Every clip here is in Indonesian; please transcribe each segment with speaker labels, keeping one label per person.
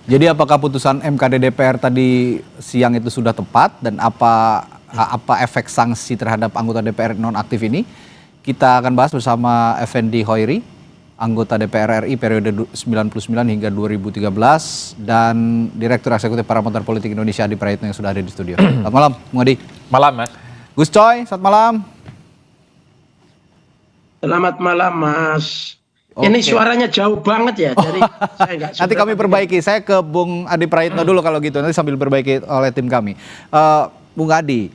Speaker 1: Jadi apakah putusan MKD DPR tadi siang itu sudah tepat dan apa efek sanksi terhadap anggota DPR nonaktif ini? Kita akan bahas bersama Effendi Hoiri, anggota DPR RI periode 99 hingga 2013 dan Direktur Eksekutif Parameter Politik Indonesia Adi Prayitno yang sudah ada di studio. Selamat malam, Bung Adi.
Speaker 2: Malam, Mas.
Speaker 1: Gus Coy, selamat malam.
Speaker 3: Selamat malam, Mas.
Speaker 1: Oke.
Speaker 3: Ini suaranya jauh banget ya, jadi saya nggak.
Speaker 1: Nanti kami perbaiki. Saya ke Bung Adi Prayitno dulu kalau gitu. Nanti sambil perbaiki oleh tim kami. Bung Adi,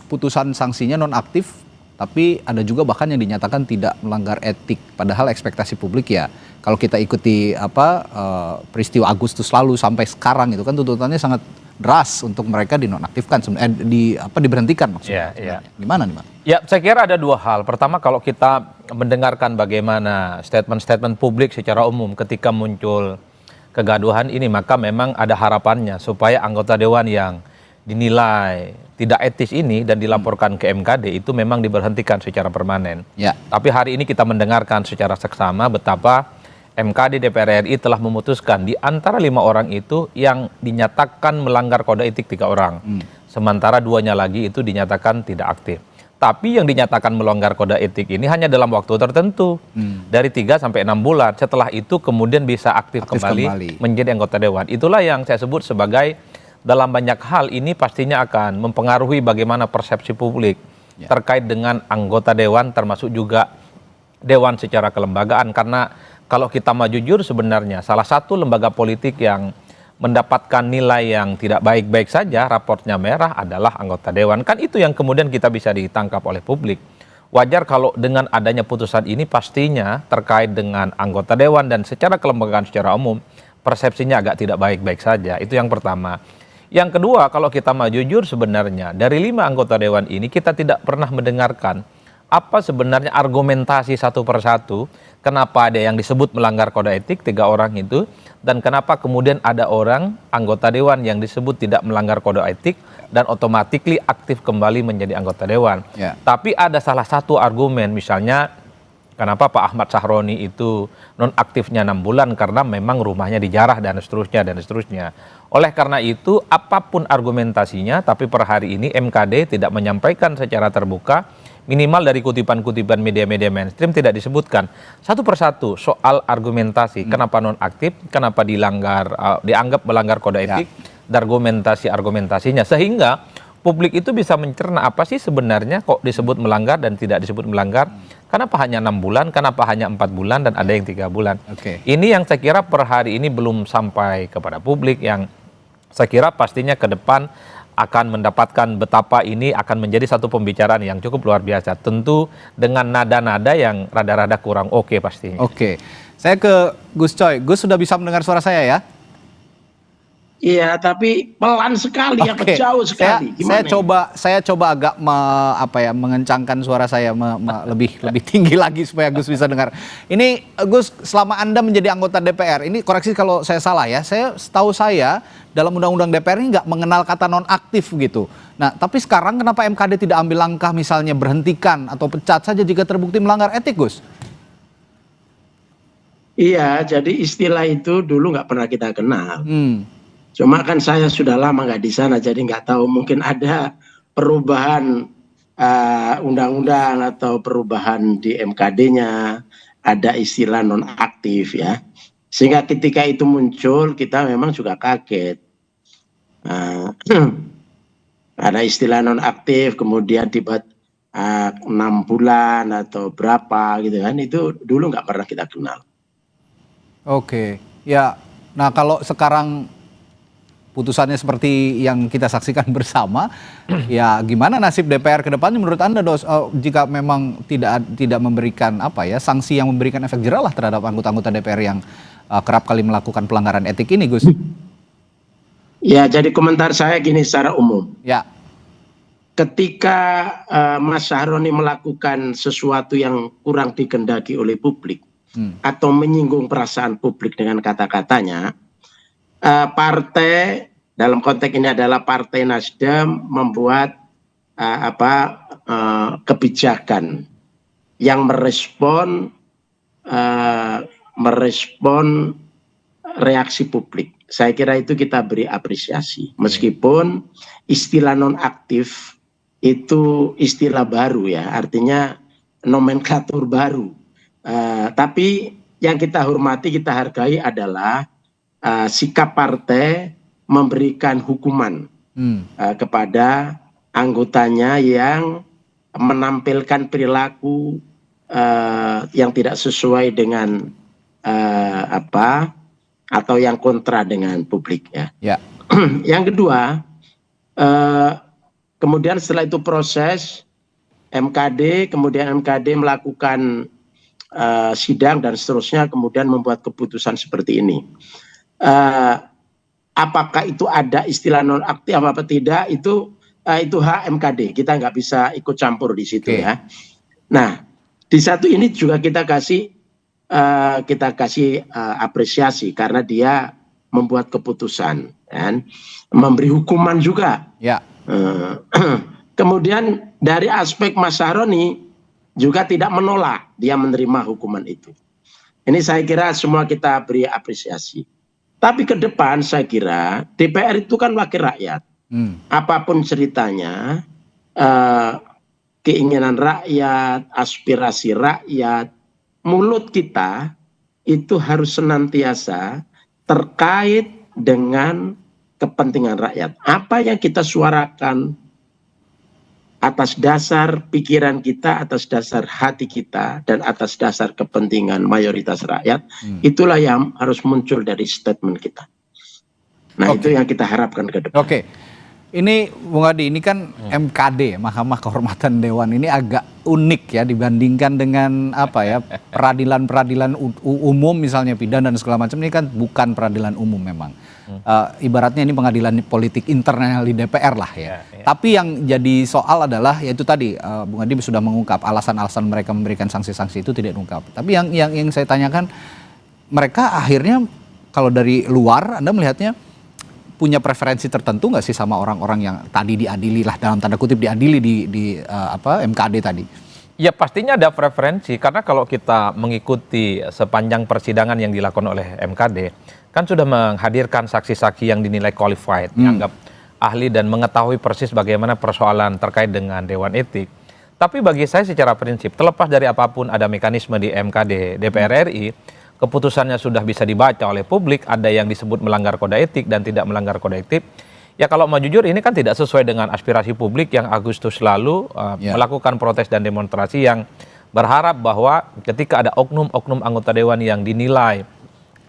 Speaker 1: putusan sanksinya nonaktif, tapi ada juga bahkan yang dinyatakan tidak melanggar etik. Padahal ekspektasi publik ya, kalau kita ikuti peristiwa Agustus lalu sampai sekarang itu kan tuntutannya sangat deras untuk mereka dinonaktifkan, diberhentikan maksudnya.
Speaker 2: Iya.
Speaker 1: Gimana nih, Pak?
Speaker 2: Ya, saya kira ada dua hal. Pertama, kalau kita mendengarkan bagaimana statement-statement publik secara umum ketika muncul kegaduhan ini, maka memang ada harapannya supaya anggota dewan yang dinilai tidak etis ini dan dilaporkan ke MKD itu memang diberhentikan secara permanen.
Speaker 1: Ya.
Speaker 2: Tapi hari ini kita mendengarkan secara seksama betapa MKD DPR RI telah memutuskan di antara 5 orang itu yang dinyatakan melanggar kode etik 3 orang. Sementara 2-nya lagi itu dinyatakan tidak aktif. Tapi yang dinyatakan melanggar kode etik ini hanya dalam waktu tertentu. Dari 3 sampai 6 bulan. Setelah itu kemudian bisa aktif kembali menjadi anggota dewan. Itulah yang saya sebut sebagai dalam banyak hal ini pastinya akan mempengaruhi bagaimana persepsi publik terkait dengan anggota dewan termasuk juga dewan secara kelembagaan. Karena kalau kita mau jujur sebenarnya salah satu lembaga politik yang mendapatkan nilai yang tidak baik-baik saja, raportnya merah adalah anggota dewan. Kan itu yang kemudian kita bisa ditangkap oleh publik. Wajar kalau dengan adanya putusan ini pastinya terkait dengan anggota dewan dan secara kelembagaan secara umum persepsinya agak tidak baik-baik saja. Itu yang pertama. Yang kedua, kalau kita mau jujur sebenarnya dari 5 anggota dewan ini kita tidak pernah mendengarkan apa sebenarnya argumentasi satu persatu kenapa ada yang disebut melanggar kode etik 3 orang itu dan kenapa kemudian ada orang anggota dewan yang disebut tidak melanggar kode etik dan otomatis aktif kembali menjadi anggota dewan. Tapi ada salah satu argumen misalnya kenapa Pak Ahmad Sahroni itu nonaktifnya 6 bulan karena memang rumahnya dijarah dan seterusnya dan seterusnya. Oleh karena itu apapun argumentasinya tapi per hari ini MKD tidak menyampaikan secara terbuka minimal dari kutipan-kutipan media-media mainstream tidak disebutkan satu persatu soal argumentasi kenapa nonaktif, kenapa dianggap melanggar kode etik, dan argumentasinya sehingga publik itu bisa mencerna apa sih sebenarnya kok disebut melanggar dan tidak disebut melanggar, kenapa hanya 6 bulan, kenapa hanya 4 bulan dan ada yang 3 bulan. Ini yang saya kira per hari ini belum sampai kepada publik yang saya kira pastinya ke depan akan mendapatkan betapa ini akan menjadi satu pembicaraan yang cukup luar biasa. Tentu dengan nada-nada yang rada-rada kurang oke pastinya.
Speaker 1: Oke, saya ke Gus Coy. Gus sudah bisa mendengar suara saya ya?
Speaker 3: Iya, tapi pelan sekali, jauh sekali.
Speaker 1: Saya coba agak mengencangkan suara saya lebih tinggi lagi supaya Gus bisa dengar. Ini Gus, selama Anda menjadi anggota DPR, ini koreksi kalau saya salah ya. Setahu saya dalam undang-undang DPR ini nggak mengenal kata nonaktif gitu. Nah, tapi sekarang kenapa MKD tidak ambil langkah misalnya berhentikan atau pecat saja jika terbukti melanggar etik, Gus?
Speaker 3: Iya, jadi istilah itu dulu nggak pernah kita kenal. Cuma kan saya sudah lama nggak di sana, jadi nggak tahu mungkin ada perubahan undang-undang atau perubahan di MKD-nya, ada istilah nonaktif ya. Sehingga ketika itu muncul kita memang juga kaget. Ada istilah nonaktif, kemudian tiba 6 bulan atau berapa gitu kan, itu dulu nggak pernah kita kenal.
Speaker 1: Oke, ya. Nah kalau sekarang putusannya seperti yang kita saksikan bersama, ya gimana nasib DPR ke depannya menurut Anda, jika memang tidak memberikan sanksi yang memberikan efek jerah lah terhadap anggota-anggota DPR yang kerap kali melakukan pelanggaran etik ini, Gus?
Speaker 3: Ya, jadi komentar saya gini secara umum.
Speaker 1: Ya.
Speaker 3: Ketika Mas Sahroni melakukan sesuatu yang kurang dikehendaki oleh publik atau menyinggung perasaan publik dengan kata-katanya, partai dalam konteks ini adalah Partai Nasdem membuat kebijakan yang merespon reaksi publik. saya kira itu kita beri apresiasi. Meskipun istilah nonaktif itu istilah baru ya, artinya nomenklatur baru. Tapi yang kita hormati, kita hargai adalah sikap partai memberikan hukuman kepada anggotanya yang menampilkan perilaku yang tidak sesuai dengan atau yang kontra dengan publik ya. Yang kedua, kemudian setelah itu proses MKD, kemudian MKD melakukan sidang dan seterusnya, kemudian membuat keputusan seperti ini. Apakah itu ada istilah nonaktif apa tidak, itu hak MKD, kita nggak bisa ikut campur di situ ya. Nah, di satu ini juga kita kasih apresiasi karena dia membuat keputusan dan memberi hukuman juga. Kemudian dari aspek Mas Sahroni juga tidak menolak, dia menerima hukuman itu. Ini saya kira semua kita beri apresiasi. Tapi ke depan saya kira DPR itu kan wakil rakyat. Apapun ceritanya, keinginan rakyat, aspirasi rakyat, mulut kita itu harus senantiasa terkait dengan kepentingan rakyat. Apa yang kita suarakan atas dasar pikiran kita, atas dasar hati kita, dan atas dasar kepentingan mayoritas rakyat, itulah yang harus muncul dari statement kita. Nah, itu yang kita harapkan ke depan.
Speaker 1: Ini Bung Adi, ini kan MKD, Mahkamah Kehormatan Dewan, ini agak unik ya dibandingkan dengan peradilan-peradilan umum misalnya pidana dan segala macam. Ini kan bukan peradilan umum memang. Ibaratnya ini pengadilan politik internal di DPR lah ya. Tapi yang jadi soal adalah yaitu tadi Bung Adi sudah mengungkap alasan-alasan mereka memberikan sanksi-sanksi itu tidak diungkap. Tapi yang saya tanyakan, mereka akhirnya kalau dari luar Anda melihatnya punya preferensi tertentu nggak sih sama orang-orang yang tadi diadili lah, dalam tanda kutip diadili di MKD tadi?
Speaker 2: Ya pastinya ada preferensi, karena kalau kita mengikuti sepanjang persidangan yang dilakukan oleh MKD, kan sudah menghadirkan saksi-saksi yang dinilai qualified, dianggap ahli dan mengetahui persis bagaimana persoalan terkait dengan Dewan Etik. Tapi bagi saya secara prinsip, terlepas dari apapun ada mekanisme di MKD DPR RI, keputusannya sudah bisa dibaca oleh publik, ada yang disebut melanggar kode etik dan tidak melanggar kode etik. Ya kalau mau jujur ini kan tidak sesuai dengan aspirasi publik yang Agustus lalu melakukan protes dan demonstrasi yang berharap bahwa ketika ada oknum-oknum anggota dewan yang dinilai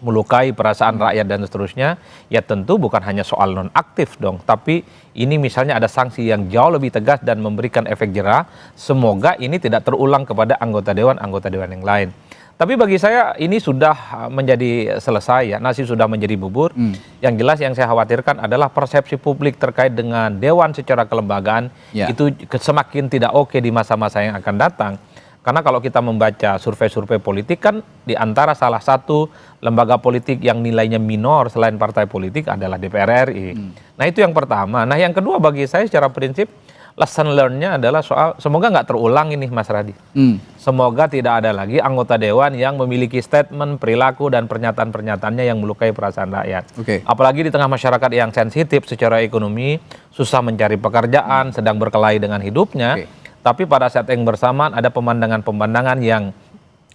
Speaker 2: melukai perasaan rakyat dan seterusnya, ya tentu bukan hanya soal nonaktif dong, tapi ini misalnya ada sanksi yang jauh lebih tegas dan memberikan efek jera. Semoga ini tidak terulang kepada anggota dewan yang lain. Tapi bagi saya ini sudah menjadi selesai ya, nasi sudah menjadi bubur. Yang jelas yang saya khawatirkan adalah persepsi publik terkait dengan dewan secara kelembagaan itu semakin tidak oke di masa-masa yang akan datang. Karena kalau kita membaca survei-survei politik kan di antara salah satu lembaga politik yang nilainya minor selain partai politik adalah DPR RI. Nah itu yang pertama. Nah yang kedua bagi saya secara prinsip lesson learn-nya adalah soal semoga nggak terulang ini Mas Radi. Semoga tidak ada lagi anggota dewan yang memiliki statement, perilaku dan pernyataan-pernyataannya yang melukai perasaan rakyat. Apalagi di tengah masyarakat yang sensitif secara ekonomi, susah mencari pekerjaan, sedang berkelahi dengan hidupnya. Tapi pada saat yang bersamaan ada pemandangan-pemandangan yang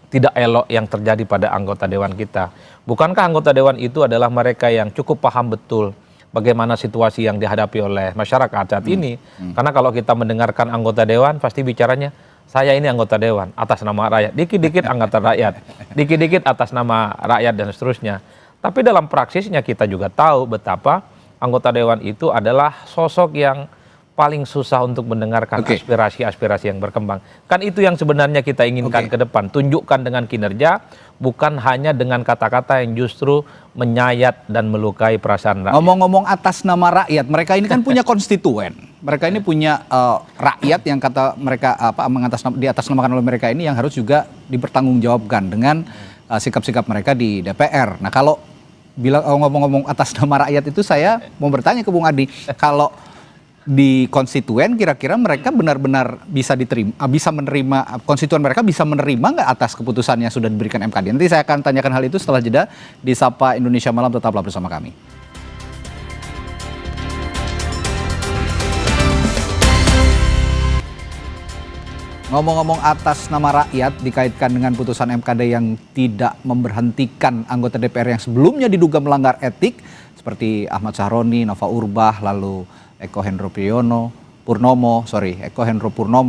Speaker 2: tidak elok yang terjadi pada anggota dewan kita. Bukankah anggota dewan itu adalah mereka yang cukup paham betul bagaimana situasi yang dihadapi oleh masyarakat saat ini? Karena kalau kita mendengarkan anggota dewan pasti bicaranya, saya ini anggota dewan atas nama rakyat, dikit-dikit anggota rakyat, dikit-dikit atas nama rakyat dan seterusnya. Tapi dalam praksisnya kita juga tahu betapa anggota dewan itu adalah sosok yang paling susah untuk mendengarkan aspirasi-aspirasi yang berkembang. Kan itu yang sebenarnya kita inginkan ke depan. Tunjukkan dengan kinerja, bukan hanya dengan kata-kata yang justru menyayat dan melukai perasaan rakyat.
Speaker 1: Ngomong-ngomong atas nama rakyat, mereka ini kan punya konstituen. Mereka ini punya rakyat yang kata mereka di atas namakan oleh mereka ini yang harus juga dipertanggungjawabkan dengan sikap-sikap mereka di DPR. Nah kalau bilang ngomong-ngomong atas nama rakyat itu saya mau bertanya ke Bung Adi, kalau di konstituen kira-kira mereka benar-benar bisa diterima, bisa menerima, konstituen mereka bisa menerima nggak atas keputusan yang sudah diberikan MKD? Nanti saya akan tanyakan hal itu setelah jeda di Sapa Indonesia Malam, tetaplah bersama kami. Ngomong-ngomong atas nama rakyat dikaitkan dengan putusan MKD yang tidak memberhentikan anggota DPR yang sebelumnya diduga melanggar etik seperti Ahmad Sahroni, Nova Urbach, lalu Eko Hendro Purnomo,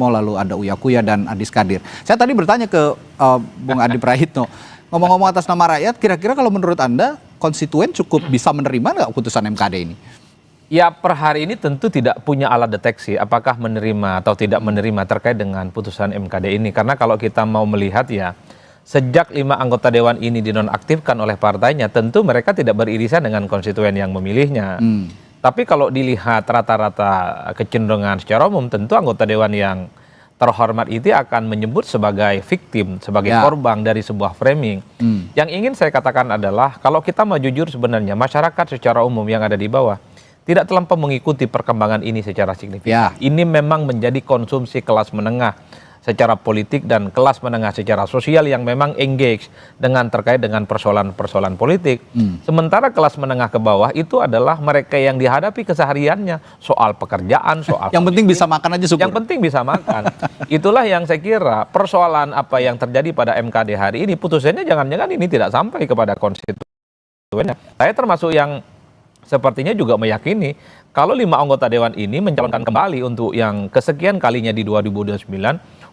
Speaker 1: lalu ada Uya Kuya dan Adis Kadir. Saya tadi bertanya ke Bung Adi Praitno, ngomong-ngomong atas nama rakyat, kira-kira kalau menurut Anda konstituen cukup bisa menerima nggak putusan MKD ini?
Speaker 2: Ya, per hari ini tentu tidak punya alat deteksi apakah menerima atau tidak menerima terkait dengan putusan MKD ini. Karena kalau kita mau melihat ya, sejak 5 anggota dewan ini dinonaktifkan oleh partainya, tentu mereka tidak beririsan dengan konstituen yang memilihnya. Tapi kalau dilihat rata-rata kecenderungan secara umum, tentu anggota dewan yang terhormat itu akan menyebut sebagai victim, sebagai korban dari sebuah framing. Yang ingin saya katakan adalah, kalau kita mau jujur sebenarnya, masyarakat secara umum yang ada di bawah tidak terlampau mengikuti perkembangan ini secara signifikan. Ini memang menjadi konsumsi kelas menengah secara politik dan kelas menengah secara sosial yang memang engage terkait dengan persoalan-persoalan politik. Sementara kelas menengah ke bawah itu adalah mereka yang dihadapi kesehariannya soal pekerjaan, soal
Speaker 1: yang penting bisa makan aja syukur.
Speaker 2: Yang penting bisa makan. Itulah yang saya kira persoalan apa yang terjadi pada MKD hari ini, putusannya jangan-jangan ini tidak sampai kepada konstituennya. Saya termasuk yang sepertinya juga meyakini kalau 5 anggota dewan ini mencalonkan kembali untuk yang kesekian kalinya di 2029,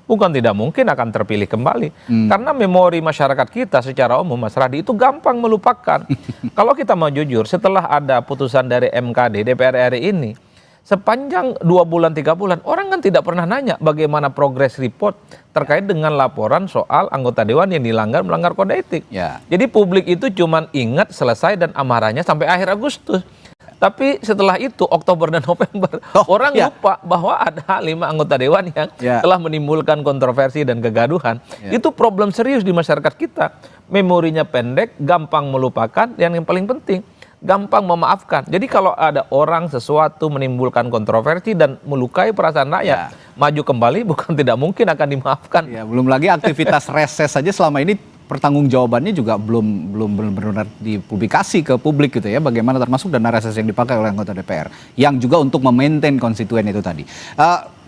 Speaker 2: bukan tidak mungkin akan terpilih kembali. Karena memori masyarakat kita secara umum, Mas Radi, itu gampang melupakan. Kalau kita mau jujur, setelah ada putusan dari MKD, DPR RI ini, sepanjang 2 bulan, 3 bulan, orang kan tidak pernah nanya bagaimana progress report terkait dengan laporan soal anggota dewan yang melanggar kode etik. Jadi publik itu cuma ingat selesai dan amarahnya sampai akhir Agustus. Tapi setelah itu Oktober dan November orang lupa bahwa ada 5 anggota dewan yang telah menimbulkan kontroversi dan kegaduhan. Itu problem serius di masyarakat kita. Memorinya pendek, gampang melupakan, dan yang paling penting gampang memaafkan. Jadi kalau ada orang sesuatu menimbulkan kontroversi dan melukai perasaan rakyat, maju kembali bukan tidak mungkin akan dimaafkan.
Speaker 1: Belum lagi aktivitas reses saja selama ini pertanggungjawabannya juga belum benar-benar dipublikasi ke publik gitu ya, bagaimana termasuk dana reses yang dipakai oleh anggota DPR yang juga untuk memaintain konstituen itu tadi.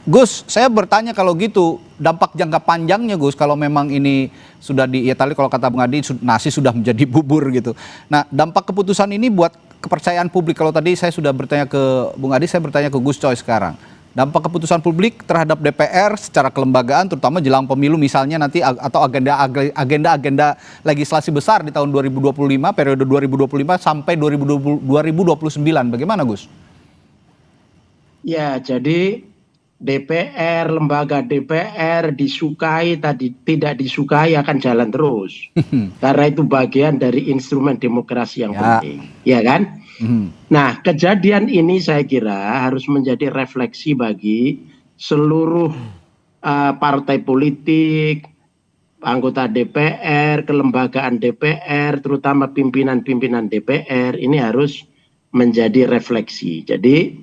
Speaker 1: Gus, saya bertanya kalau gitu dampak jangka panjangnya Gus, kalau memang ini sudah tadi kalau kata Bung Adi nasi sudah menjadi bubur gitu. Nah, dampak keputusan ini buat kepercayaan publik, kalau tadi saya sudah bertanya ke Bung Adi, saya bertanya ke Gus Coy sekarang. Dampak keputusan publik terhadap DPR secara kelembagaan, terutama jelang pemilu misalnya nanti, atau agenda legislasi besar di tahun 2025, periode 2025 sampai 2029, bagaimana Gus?
Speaker 3: Ya, jadi DPR, lembaga DPR disukai tidak disukai akan jalan terus. Karena itu bagian dari instrumen demokrasi yang penting, ya kan? Nah, kejadian ini saya kira harus menjadi refleksi bagi seluruh partai politik, anggota DPR, kelembagaan DPR, terutama pimpinan-pimpinan DPR, ini harus menjadi refleksi. Jadi,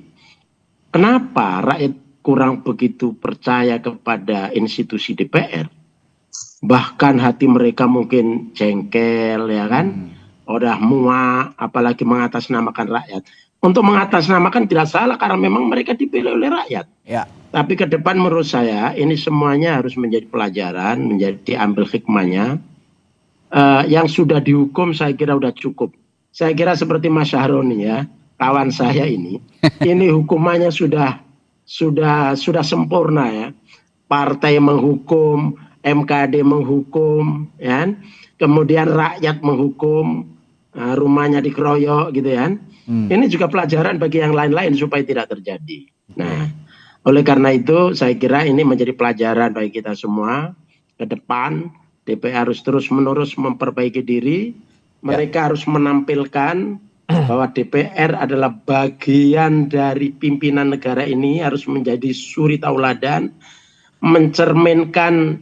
Speaker 3: kenapa rakyat kurang begitu percaya kepada institusi DPR? Bahkan hati mereka mungkin jengkel, ya kan? Udah muak, apalagi mengatasnamakan rakyat. Untuk mengatasnamakan tidak salah karena memang mereka dipilih oleh rakyat. Tapi ke depan menurut saya ini semuanya harus menjadi pelajaran, menjadi diambil hikmahnya. Yang sudah dihukum saya kira sudah cukup. Saya kira seperti Mas Sahroni ya, kawan saya ini hukumannya sudah sempurna ya. Partai menghukum, MKD menghukum, ya. Kemudian rakyat menghukum, rumahnya dikeroyok gitu ya. Ini juga pelajaran bagi yang lain-lain supaya tidak terjadi. Nah, oleh karena itu saya kira ini menjadi pelajaran bagi kita semua ke depan. DPR harus terus-menerus memperbaiki diri. Mereka harus menampilkan bahwa DPR adalah bagian dari pimpinan negara ini, harus menjadi suri tauladan, mencerminkan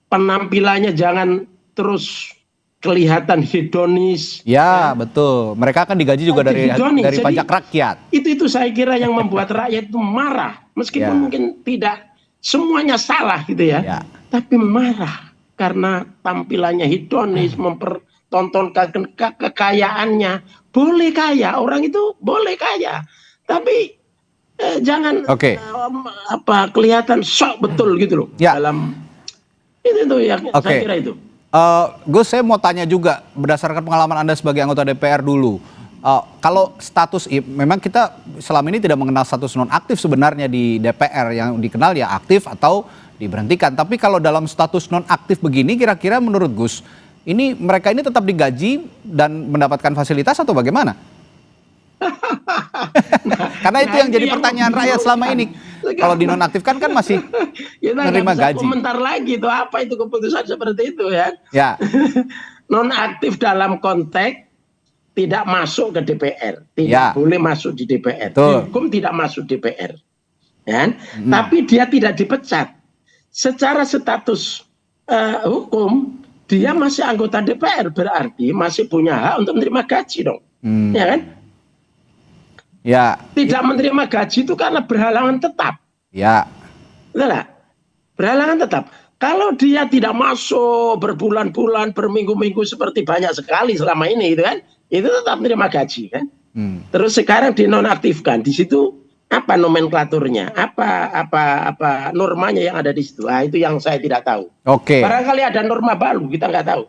Speaker 3: penampilannya jangan terus kelihatan hedonis.
Speaker 1: Ya, betul. Mereka akan digaji juga dari
Speaker 3: Jadi,
Speaker 1: pajak rakyat.
Speaker 3: Itu saya kira yang membuat rakyat itu marah, meskipun mungkin tidak semuanya salah gitu ya, tapi marah karena tampilannya hedonis, mempertontonkan kekayaannya. Boleh kaya, orang itu boleh kaya, tapi jangan kelihatan sok betul gitu loh dalam itu ya. Saya kira itu.
Speaker 1: Gus, saya mau tanya juga berdasarkan pengalaman Anda sebagai anggota DPR dulu. Kalau status, memang kita selama ini tidak mengenal status nonaktif sebenarnya di DPR, yang dikenal ya aktif atau diberhentikan. Tapi kalau dalam status nonaktif begini, kira-kira menurut Gus, ini mereka ini tetap digaji dan mendapatkan fasilitas atau bagaimana? Karena itu yang jadi pertanyaan rakyat selama ini. Kalau dinonaktifkan kan masih menerima gaji.
Speaker 3: Komentar lagi tuh apa itu keputusan seperti itu ya?
Speaker 1: Ya.
Speaker 3: Nonaktif dalam konteks tidak masuk ke DPR, tidak boleh masuk di DPR. Hukum tidak masuk DPR, kan? Tapi dia tidak dipecat. Secara status hukum dia masih anggota DPR, berarti masih punya hak untuk menerima gaji dong, ya kan? Ya. Tidak menerima gaji itu karena berhalangan tetap.
Speaker 1: Ya.
Speaker 3: Betul nggak? Berhalangan tetap. Kalau dia tidak masuk berbulan-bulan, berminggu-minggu seperti banyak sekali selama ini, itu kan, itu tetap menerima gaji kan. Terus sekarang dinonaktifkan, di situ apa nomenklaturnya, apa normanya yang ada di situ? Nah, itu yang saya tidak tahu. Barangkali ada norma baru, kita nggak tahu.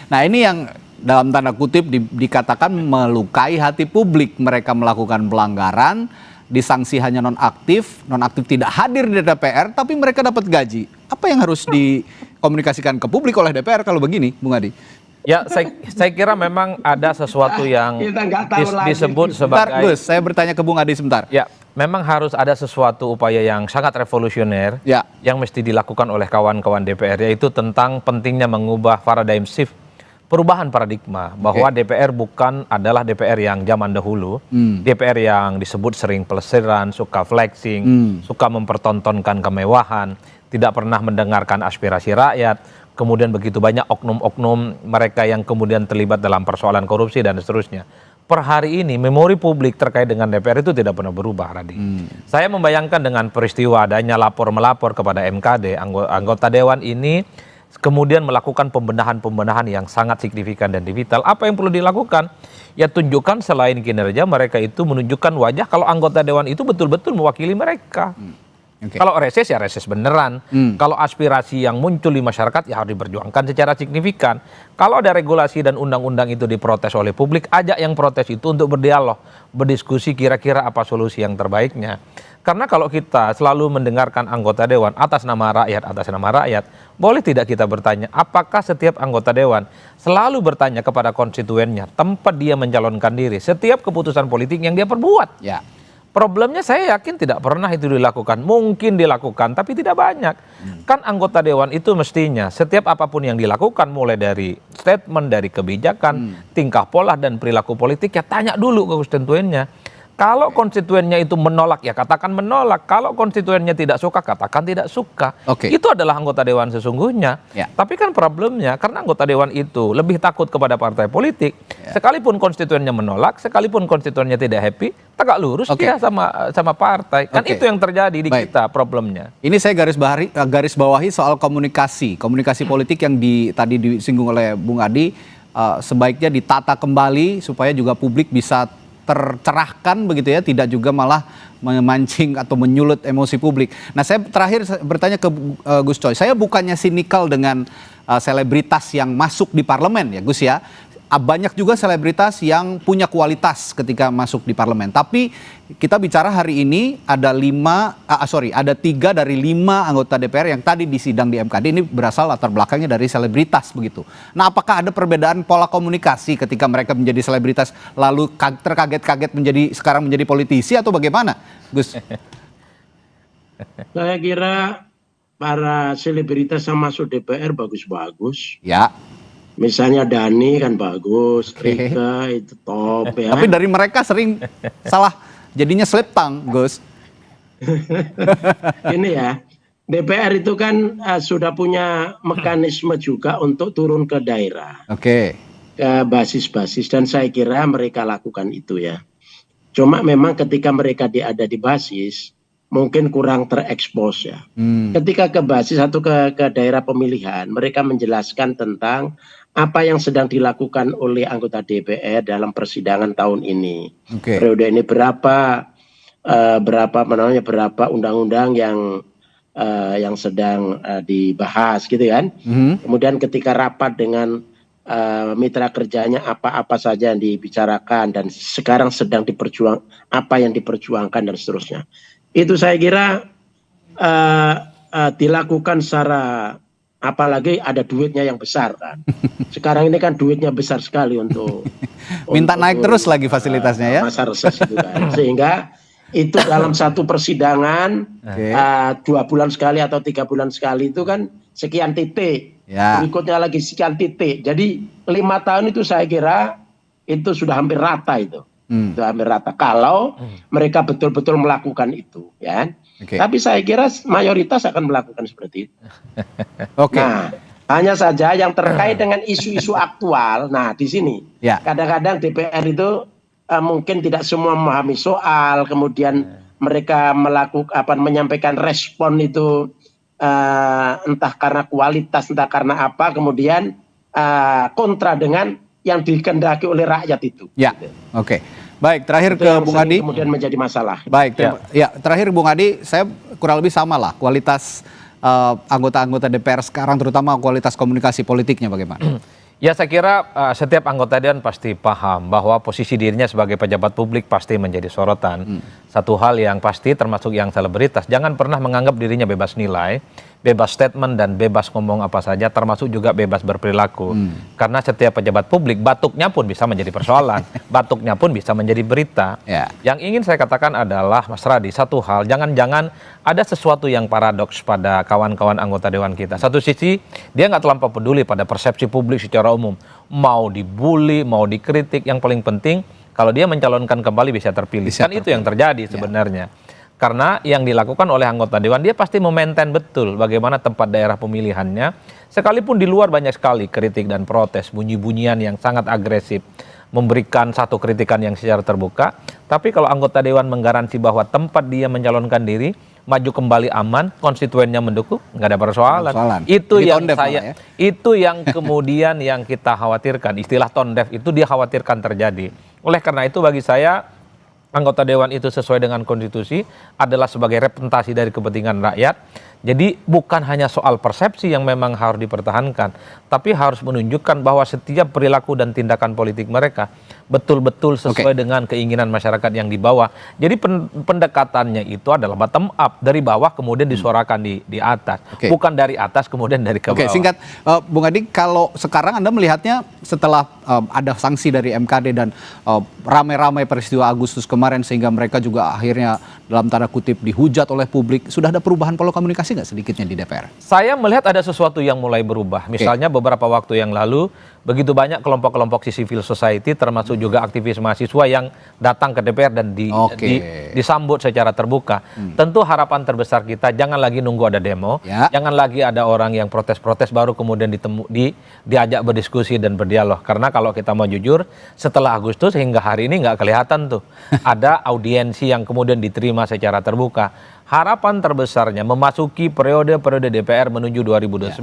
Speaker 1: Nah ini yang dalam tanda kutip dikatakan melukai hati publik. Mereka melakukan pelanggaran, disanksi hanya nonaktif tidak hadir di DPR, tapi mereka dapat gaji. Apa yang harus dikomunikasikan ke publik oleh DPR kalau begini, Bung Adi?
Speaker 2: Ya, saya kira memang ada sesuatu yang disebut sebagai...
Speaker 1: Bentar, Gus, saya bertanya ke Bung Adi sebentar.
Speaker 2: Ya, memang harus ada sesuatu upaya yang sangat revolusioner yang mesti dilakukan oleh kawan-kawan DPR, yaitu tentang pentingnya mengubah paradigm shift, perubahan paradigma, bahwa DPR bukan adalah DPR yang zaman dahulu, DPR yang disebut sering pelesiran, suka flexing, suka mempertontonkan kemewahan, tidak pernah mendengarkan aspirasi rakyat, kemudian begitu banyak oknum-oknum mereka yang kemudian terlibat dalam persoalan korupsi dan seterusnya. Per hari ini memori publik terkait dengan DPR itu tidak pernah berubah, Radi. Saya membayangkan dengan peristiwa adanya lapor-melapor kepada MKD, anggota Dewan ini kemudian melakukan pembenahan-pembenahan yang sangat signifikan dan vital. Apa yang perlu dilakukan? Ya tunjukkan selain kinerja mereka itu menunjukkan wajah kalau anggota Dewan itu betul-betul mewakili mereka. Kalau reses ya reses beneran. Kalau aspirasi yang muncul di masyarakat ya harus diperjuangkan secara signifikan. Kalau ada regulasi dan undang-undang itu diprotes oleh publik, ajak yang protes itu untuk berdialog, berdiskusi kira-kira apa solusi yang terbaiknya. Karena kalau kita selalu mendengarkan anggota Dewan atas nama rakyat, boleh tidak kita bertanya, apakah setiap anggota Dewan selalu bertanya kepada konstituennya tempat dia mencalonkan diri setiap keputusan politik yang dia perbuat? Ya. Problemnya saya yakin tidak pernah itu dilakukan. Mungkin dilakukan, tapi tidak banyak. Kan anggota Dewan itu mestinya setiap apapun yang dilakukan, mulai dari statement, dari kebijakan, tingkah pola dan perilaku politik, ya tanya dulu ke konstituennya. Kalau konstituennya itu menolak, ya katakan menolak. Kalau konstituennya tidak suka, katakan tidak suka. Itu adalah anggota Dewan sesungguhnya. Tapi kan problemnya, karena anggota Dewan itu lebih takut kepada partai politik. Sekalipun konstituennya menolak, sekalipun konstituennya tidak happy, tegak lurus dia sama partai. Kan itu yang terjadi di kita problemnya.
Speaker 1: Ini saya garis bawahi soal komunikasi politik yang tadi disinggung oleh Bung Adi, sebaiknya ditata kembali supaya juga publik bisa tercerahkan begitu ya, tidak juga malah memancing atau menyulut emosi publik. Nah, saya terakhir bertanya ke Gus Coy, saya bukannya sinikal dengan selebritas yang masuk di parlemen ya Gus ya. Banyak juga selebritas yang punya kualitas ketika masuk di parlemen. Tapi kita bicara hari ini ada 3 dari 5 anggota DPR yang tadi di sidang di MKD ini berasal latar belakangnya dari selebritas begitu. Nah, apakah ada perbedaan pola komunikasi ketika mereka menjadi selebritas lalu terkaget-kaget sekarang menjadi politisi atau bagaimana, Gus?
Speaker 3: Saya kira para selebritas yang masuk DPR bagus-bagus.
Speaker 1: Ya.
Speaker 3: Misalnya Dani kan bagus, Rika itu top ya.
Speaker 1: Tapi dari mereka sering salah jadinya slip tongue, Gus.
Speaker 3: Ini ya, DPR itu kan sudah punya mekanisme juga untuk turun ke daerah,
Speaker 1: Oke.
Speaker 3: ke basis-basis, dan saya kira mereka lakukan itu ya. Cuma memang ketika mereka ada di basis, mungkin kurang terekspos ya. Ketika ke basis atau ke daerah pemilihan, mereka menjelaskan tentang apa yang sedang dilakukan oleh anggota DPR dalam persidangan tahun ini.
Speaker 1: Oke.
Speaker 3: Periode ini berapa undang-undang yang sedang dibahas gitu kan. Kemudian ketika rapat dengan mitra kerjanya apa-apa saja yang dibicarakan dan sekarang sedang apa yang diperjuangkan dan seterusnya. Itu saya kira dilakukan secara, apalagi ada duitnya yang besar kan. Sekarang ini kan duitnya besar sekali untuk
Speaker 1: minta naik terus lagi fasilitasnya ya.
Speaker 3: Masa reses itu kan. Sehingga itu dalam satu persidangan 2 bulan sekali atau 3 bulan sekali itu kan sekian titik.
Speaker 1: Ya.
Speaker 3: Berikutnya lagi sekian titik. Jadi 5 tahun itu saya kira itu sudah hampir rata itu. Sudah hampir rata kalau mereka betul-betul melakukan itu ya. Tapi saya kira mayoritas akan melakukan seperti itu. Nah, hanya saja yang terkait dengan isu-isu aktual. Nah, di sini kadang-kadang DPR itu mungkin tidak semua memahami soal, kemudian mereka menyampaikan respon itu entah karena kualitas, entah karena apa, kemudian kontra dengan yang dikehendaki oleh rakyat itu.
Speaker 1: Ya, oke. Baik, terakhir
Speaker 3: itu
Speaker 1: ke Bung Adi.
Speaker 3: Kemudian menjadi masalah.
Speaker 1: Baik, ya terakhir Bung Adi, saya kurang lebih sama lah kualitas anggota-anggota DPR sekarang, terutama kualitas komunikasi politiknya bagaimana?
Speaker 2: Ya saya kira setiap anggota Dewan pasti paham bahwa posisi dirinya sebagai pejabat publik pasti menjadi sorotan. Satu hal yang pasti termasuk yang selebritas, jangan pernah menganggap dirinya bebas nilai, bebas statement dan bebas ngomong apa saja, termasuk juga bebas berperilaku. Karena setiap pejabat publik batuknya pun bisa menjadi persoalan, batuknya pun bisa menjadi berita. Yang ingin saya katakan adalah Mas Radi, satu hal, jangan-jangan ada sesuatu yang paradoks pada kawan-kawan anggota Dewan kita. Satu sisi dia nggak terlampau peduli pada persepsi publik secara umum, mau dibully, mau dikritik, yang paling penting kalau dia mencalonkan kembali bisa terpilih. Itu yang terjadi sebenarnya. Karena yang dilakukan oleh anggota Dewan, dia pasti memaintain betul bagaimana tempat daerah pemilihannya. Sekalipun di luar banyak sekali kritik dan protes, bunyi-bunyian yang sangat agresif, memberikan satu kritikan yang secara terbuka. Tapi kalau anggota Dewan menggaransi bahwa tempat dia mencalonkan diri, maju kembali aman, konstituennya mendukung, nggak ada persoalan. Itu yang itu yang kemudian yang kita khawatirkan. Istilah tone deaf itu dia khawatirkan terjadi. Oleh karena itu bagi saya anggota Dewan itu sesuai dengan konstitusi adalah sebagai representasi dari kepentingan rakyat. Jadi bukan hanya soal persepsi yang memang harus dipertahankan, tapi harus menunjukkan bahwa setiap perilaku dan tindakan politik mereka betul-betul sesuai dengan keinginan masyarakat yang di bawah. Jadi pendekatannya itu adalah bottom up, dari bawah kemudian disuarakan di atas, bukan dari atas kemudian dari ke bawah.
Speaker 1: Singkat, Bung Adi, kalau sekarang Anda melihatnya setelah ada sanksi dari MKD dan ramai-ramai peristiwa Agustus kemarin sehingga mereka juga akhirnya dalam tanda kutip dihujat oleh publik, sudah ada perubahan pola komunikasi nggak sedikitnya di DPR?
Speaker 2: Saya melihat ada sesuatu yang mulai berubah. Misalnya beberapa waktu yang lalu begitu banyak kelompok-kelompok civil society termasuk juga aktivis mahasiswa yang datang ke DPR dan disambut secara terbuka. Tentu harapan terbesar kita jangan lagi nunggu ada demo, jangan lagi ada orang yang protes-protes baru kemudian diajak berdiskusi dan berdialog. Karena kalau kita mau jujur, setelah Agustus hingga hari ini nggak kelihatan tuh ada audiensi yang kemudian diterima secara terbuka. Harapan terbesarnya memasuki periode DPR menuju 2029.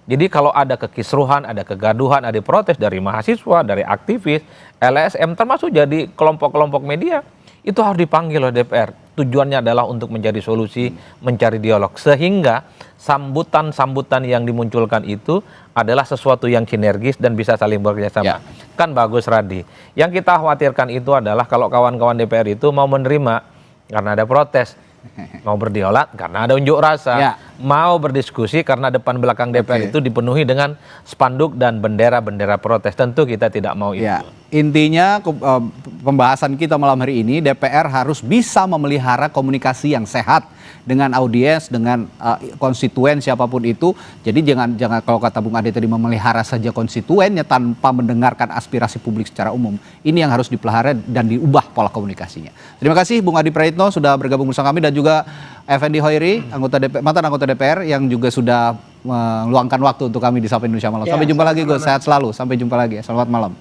Speaker 2: Jadi kalau ada kekisruhan, ada kegaduhan, ada protes dari mahasiswa, dari aktivis, LSM, termasuk jadi kelompok-kelompok media, itu harus dipanggil oleh DPR. Tujuannya adalah untuk mencari solusi, mencari dialog. Sehingga sambutan-sambutan yang dimunculkan itu adalah sesuatu yang sinergis dan bisa saling bekerjasama. Kan bagus, Radi. Yang kita khawatirkan itu adalah kalau kawan-kawan DPR itu mau menerima karena ada protes, mau berdialog karena ada unjuk rasa, mau berdiskusi karena depan belakang DPR itu dipenuhi dengan spanduk dan bendera-bendera protes. Tentu kita tidak mau itu.
Speaker 1: Intinya pembahasan kita malam hari ini, DPR harus bisa memelihara komunikasi yang sehat dengan audiens, dengan konstituen siapapun itu. Jadi jangan kalau kata Bung Ade tadi memelihara saja konstituennya tanpa mendengarkan aspirasi publik secara umum. Ini yang harus dipelihara dan diubah pola komunikasinya. Terima kasih Bung Adi Praitno sudah bergabung bersama kami dan juga Effendi Hoiri, mantan anggota DPR yang juga sudah meluangkan waktu untuk kami di Sapa Indonesia Malam. Sampai jumpa lagi Gus, sehat selalu. Sampai jumpa lagi. Selamat malam.